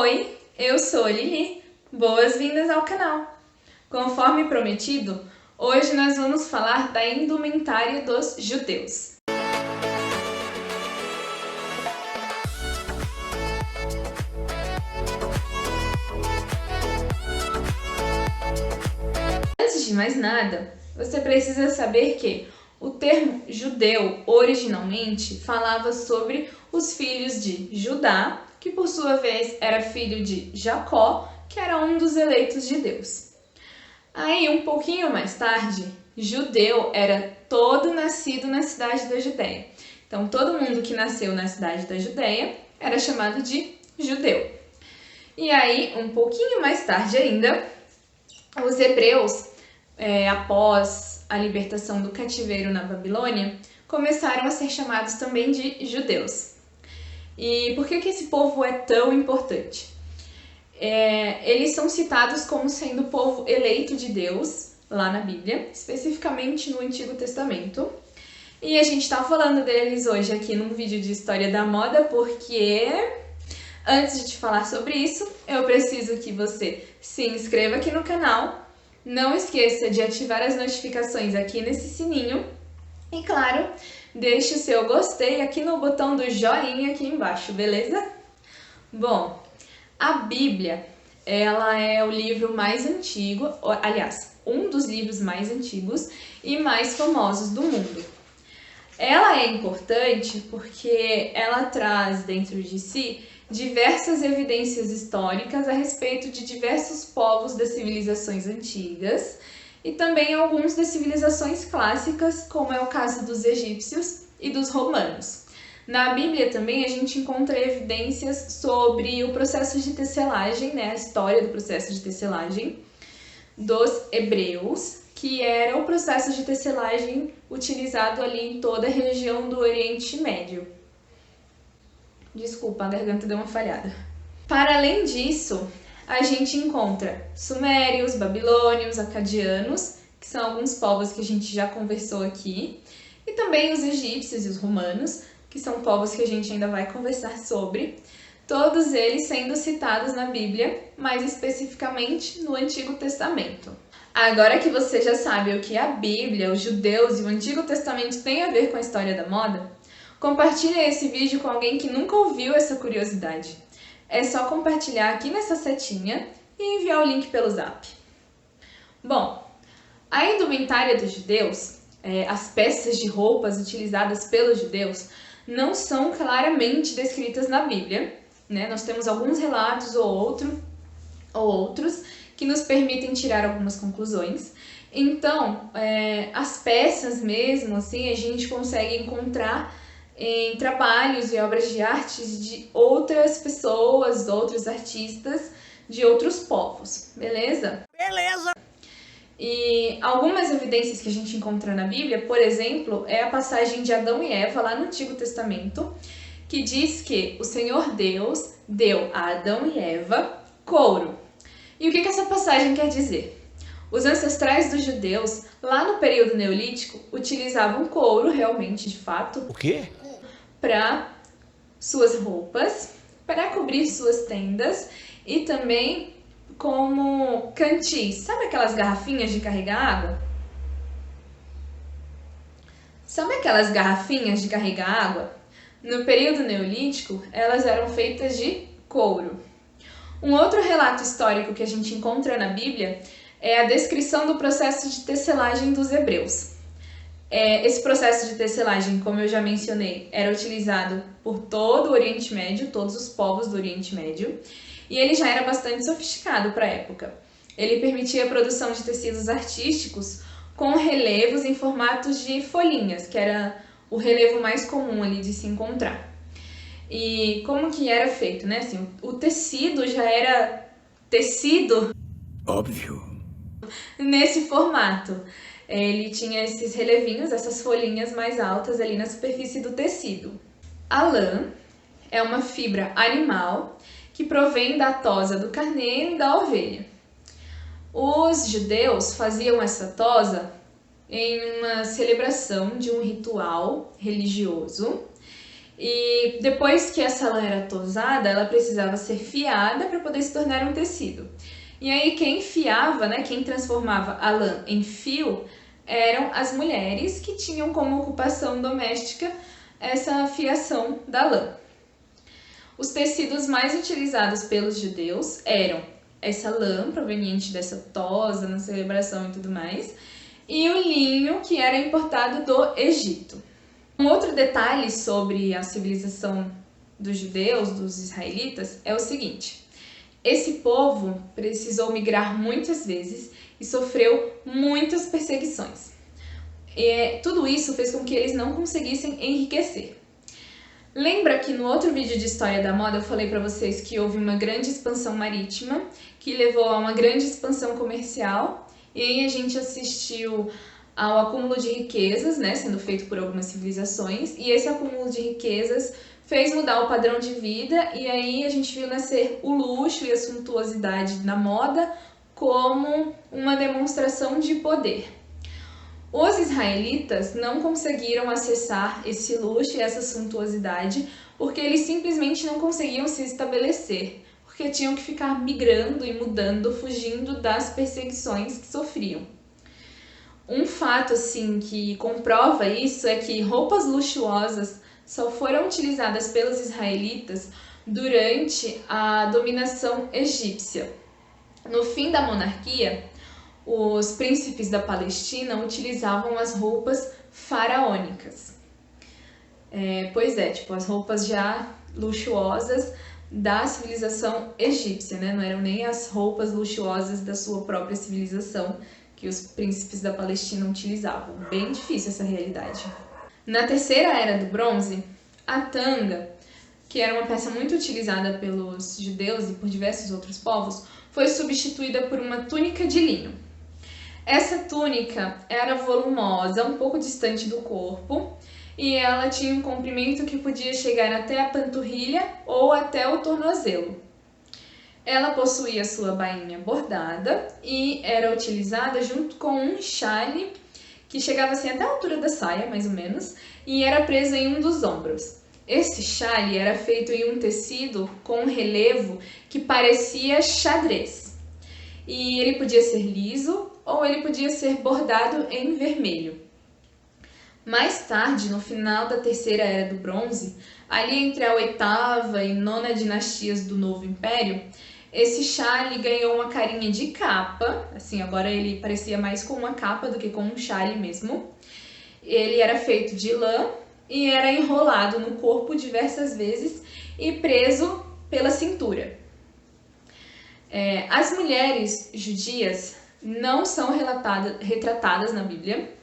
Oi, eu sou a Lili, boas-vindas ao canal! Conforme prometido, hoje nós vamos falar da indumentária dos judeus. Antes de mais nada, você precisa saber que o termo judeu originalmente falava sobre os filhos de Judá, que por sua vez era filho de Jacó, que era um dos eleitos de Deus. Aí, um pouquinho mais tarde, judeu era todo nascido na cidade da Judéia. Então, todo mundo que nasceu na cidade da Judéia era chamado de judeu. E aí, um pouquinho mais tarde ainda, os hebreus, após a libertação do cativeiro na Babilônia, começaram a ser chamados também de judeus. E por que esse povo é tão importante? Eles são citados como sendo o povo eleito de Deus, lá na Bíblia, especificamente no Antigo Testamento. E a gente está falando deles hoje aqui num vídeo de História da Moda, porque antes de te falar sobre isso, eu preciso que você se inscreva aqui no canal, não esqueça de ativar as notificações aqui nesse sininho e, claro, deixe o seu gostei aqui no botão do joinha aqui embaixo, beleza? Bom, a Bíblia, ela é o livro mais antigo, aliás, um dos livros mais antigos e mais famosos do mundo. Ela é importante porque ela traz dentro de si diversas evidências históricas a respeito de diversos povos das civilizações antigas e também alguns das civilizações clássicas, como é o caso dos egípcios e dos romanos. Na Bíblia também a gente encontra evidências sobre o processo de tecelagem, a história do processo de tecelagem dos hebreus, que era o processo de tecelagem utilizado ali em toda a região do Oriente Médio. Desculpa, a garganta deu uma falhada. Para além disso, a gente encontra sumérios, babilônios, acadianos, que são alguns povos que a gente já conversou aqui, e também os egípcios e os romanos, que são povos que a gente ainda vai conversar sobre, todos eles sendo citados na Bíblia, mais especificamente no Antigo Testamento. Agora que você já sabe o que a Bíblia, os judeus e o Antigo Testamento têm a ver com a história da moda, compartilhe esse vídeo com alguém que nunca ouviu essa curiosidade. É só compartilhar aqui nessa setinha e enviar o link pelo zap. Bom, a indumentária dos judeus, as peças de roupas utilizadas pelos judeus, não são claramente descritas na Bíblia, Nós temos alguns relatos ou outros que nos permitem tirar algumas conclusões. Então, as peças mesmo, assim, a gente consegue encontrar em trabalhos e obras de artes de outras pessoas, outros artistas de outros povos, beleza? Beleza! E algumas evidências que a gente encontra na Bíblia, por exemplo, é a passagem de Adão e Eva lá no Antigo Testamento, que diz que o Senhor Deus deu a Adão e Eva couro. E o que essa passagem quer dizer? Os ancestrais dos judeus, lá no período neolítico, utilizavam couro, realmente, de fato, O quê? para suas roupas, para cobrir suas tendas e também como cantis. Sabe aquelas garrafinhas de carregar água? Sabe aquelas garrafinhas de carregar água? No período neolítico, elas eram feitas de couro. Um outro relato histórico que a gente encontra na Bíblia é a descrição do processo de tecelagem dos hebreus. Esse processo de tecelagem, como eu já mencionei, era utilizado por todo o Oriente Médio, todos os povos do Oriente Médio, e ele já era bastante sofisticado para a época. Ele permitia a produção de tecidos artísticos com relevos em formatos de folhinhas, que era o relevo mais comum ali de se encontrar. E como que era feito, Assim, o tecido já era tecido Óbvio. nesse formato. Ele tinha esses relevinhos, essas folhinhas mais altas ali na superfície do tecido. A lã é uma fibra animal que provém da tosa do carneiro e da ovelha. Os judeus faziam essa tosa em uma celebração de um ritual religioso E depois que essa lã era tosada, ela precisava ser fiada para poder se tornar um tecido. E aí quem fiava, né, quem transformava a lã em fio, eram as mulheres que tinham como ocupação doméstica essa fiação da lã. Os tecidos mais utilizados pelos judeus eram essa lã proveniente dessa tosa na celebração e tudo mais, e o linho que era importado do Egito. Um outro detalhe sobre a civilização dos judeus, dos israelitas, é o seguinte: esse povo precisou migrar muitas vezes e sofreu muitas perseguições. Tudo isso fez com que eles não conseguissem enriquecer. Lembra que no outro vídeo de história da moda eu falei para vocês que houve uma grande expansão marítima que levou a uma grande expansão comercial, e aí a gente assistiu ao acúmulo de riquezas, né, sendo feito por algumas civilizações, e esse acúmulo de riquezas fez mudar o padrão de vida, e aí a gente viu nascer o luxo e a suntuosidade na moda como uma demonstração de poder. Os israelitas não conseguiram acessar esse luxo e essa suntuosidade porque eles simplesmente não conseguiam se estabelecer, porque tinham que ficar migrando e mudando, fugindo das perseguições que sofriam. Um fato assim que comprova isso é que roupas luxuosas só foram utilizadas pelos israelitas durante a dominação egípcia. No fim da monarquia, os príncipes da Palestina utilizavam as roupas faraônicas. Tipo, as roupas já luxuosas da civilização egípcia, né? Não eram nem as roupas luxuosas da sua própria civilização que os príncipes da Palestina utilizavam. Bem difícil essa realidade. Na terceira era do bronze, a tanga, que era uma peça muito utilizada pelos judeus e por diversos outros povos, foi substituída por uma túnica de linho. Essa túnica era volumosa, um pouco distante do corpo, e ela tinha um comprimento que podia chegar até a panturrilha ou até o tornozelo. Ela possuía sua bainha bordada e era utilizada junto com um chale que chegava assim até a altura da saia, mais ou menos, e era preso em um dos ombros. Esse chale era feito em um tecido com um relevo que parecia xadrez. E ele podia ser liso ou ele podia ser bordado em vermelho. Mais tarde, no final da terceira era do bronze, ali entre a oitava e nona dinastias do Novo Império, esse chale ganhou uma carinha de capa, assim, agora ele parecia mais com uma capa do que com um chale mesmo. Ele era feito de lã e era enrolado no corpo diversas vezes e preso pela cintura. As mulheres judias não são retratadas na Bíblia,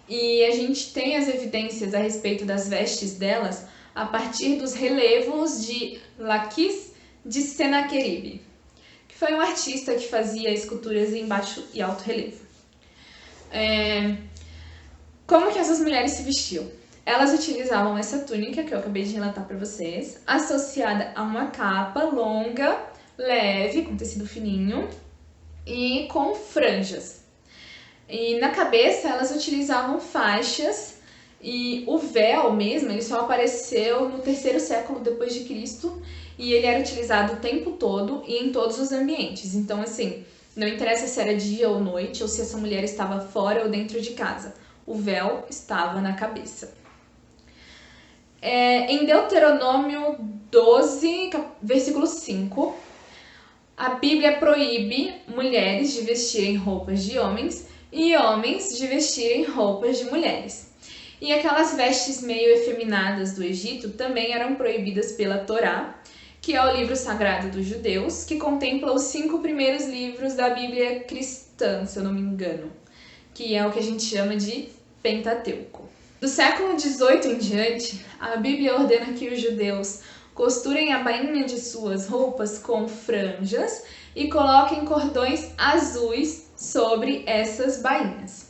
e a gente tem as evidências a respeito das vestes delas a partir dos relevos de Laquis de Senaqueribe, que foi um artista que fazia esculturas em baixo e alto relevo. Como que essas mulheres se vestiam? Elas utilizavam essa túnica que eu acabei de relatar para vocês, associada a uma capa longa, leve, com tecido fininho e com franjas. E na cabeça elas utilizavam faixas, e o véu mesmo, ele só apareceu no 3º século depois de Cristo, e ele era utilizado o tempo todo e em todos os ambientes. Então, assim, não interessa se era dia ou noite, ou se essa mulher estava fora ou dentro de casa, o véu estava na cabeça. Em Deuteronômio 12, versículo 5, a Bíblia proíbe mulheres de vestirem roupas de homens e homens de vestirem roupas de mulheres. E aquelas vestes meio efeminadas do Egito também eram proibidas pela Torá, que é o livro sagrado dos judeus, que contempla os 5 primeiros livros da Bíblia cristã, se eu não me engano, que é o que a gente chama de Pentateuco. Do século XVIII em diante, a Bíblia ordena que os judeus costurem a bainha de suas roupas com franjas e coloquem cordões azuis sobre essas bainhas.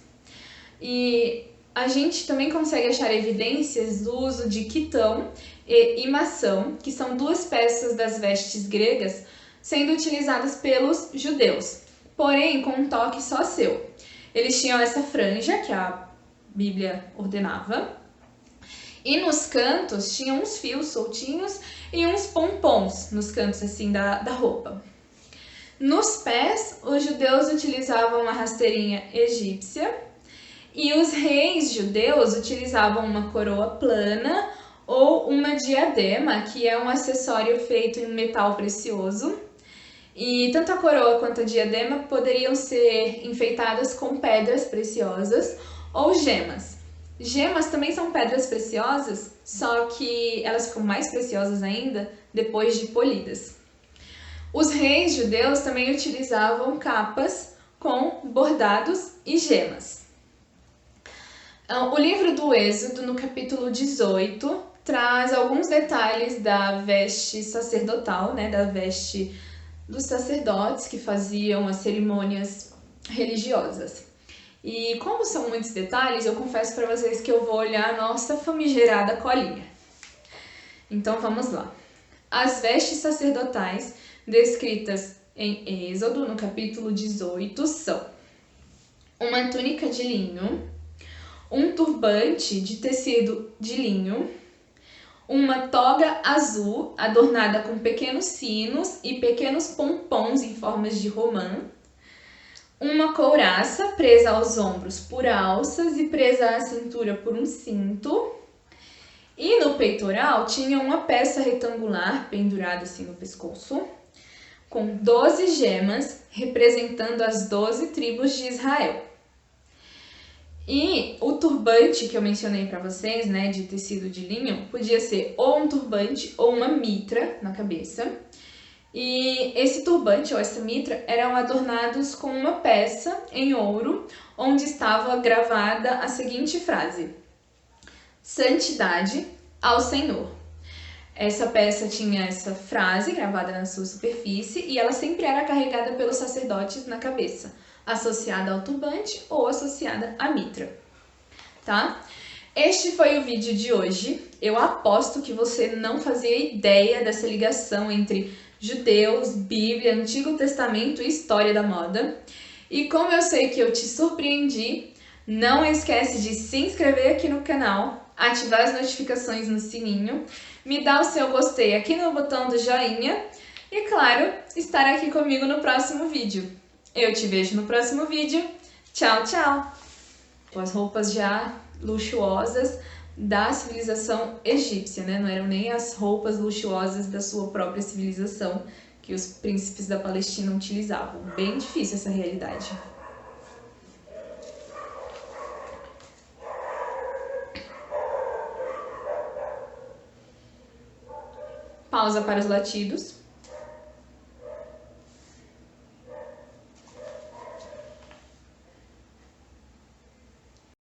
E a gente também consegue achar evidências do uso de quitão e imação, que são 2 peças das vestes gregas sendo utilizadas pelos judeus, porém com um toque só seu. Eles tinham essa franja que a Bíblia ordenava, E nos cantos tinha uns fios soltinhos e uns pompons nos cantos assim da roupa. Nos pés, os judeus utilizavam uma rasteirinha egípcia e os reis judeus utilizavam uma coroa plana ou uma diadema, que é um acessório feito em metal precioso. E tanto a coroa quanto a diadema poderiam ser enfeitadas com pedras preciosas ou gemas. Gemas também são pedras preciosas, só que elas ficam mais preciosas ainda depois de polidas. Os reis judeus também utilizavam capas com bordados e gemas. O livro do Êxodo, no capítulo 18, traz alguns detalhes da veste sacerdotal, né, da veste dos sacerdotes que faziam as cerimônias religiosas. E como são muitos detalhes, eu confesso para vocês que eu vou olhar a nossa famigerada colinha. Então vamos lá. As vestes sacerdotais descritas em Êxodo, no capítulo 18, são uma túnica de linho, um turbante de tecido de linho, uma toga azul adornada com pequenos sinos e pequenos pompons em formas de romã, uma couraça presa aos ombros por alças e presa à cintura por um cinto, e no peitoral tinha uma peça retangular pendurada assim no pescoço, com 12 gemas representando as 12 tribos de Israel. E o turbante que eu mencionei para vocês, né, de tecido de linho, podia ser ou um turbante ou uma mitra na cabeça. E esse turbante ou essa mitra eram adornados com uma peça em ouro, onde estava gravada a seguinte frase: Santidade ao Senhor. Essa peça tinha essa frase gravada na sua superfície e ela sempre era carregada pelos sacerdotes na cabeça, associada ao turbante ou associada à mitra, tá? Este foi o vídeo de hoje. Eu aposto que você não fazia ideia dessa ligação entre judeus, Bíblia, Antigo Testamento e história da moda. E como eu sei que eu te surpreendi, não esquece de se inscrever aqui no canal, ativar as notificações no sininho, me dar o seu gostei aqui no botão do joinha e, claro, estar aqui comigo no próximo vídeo. Eu te vejo no próximo vídeo. Tchau, tchau! As roupas já luxuosas da civilização egípcia, né? Não eram nem as roupas luxuosas da sua própria civilização que os príncipes da Palestina utilizavam. Bem difícil essa realidade. Pausa para os latidos.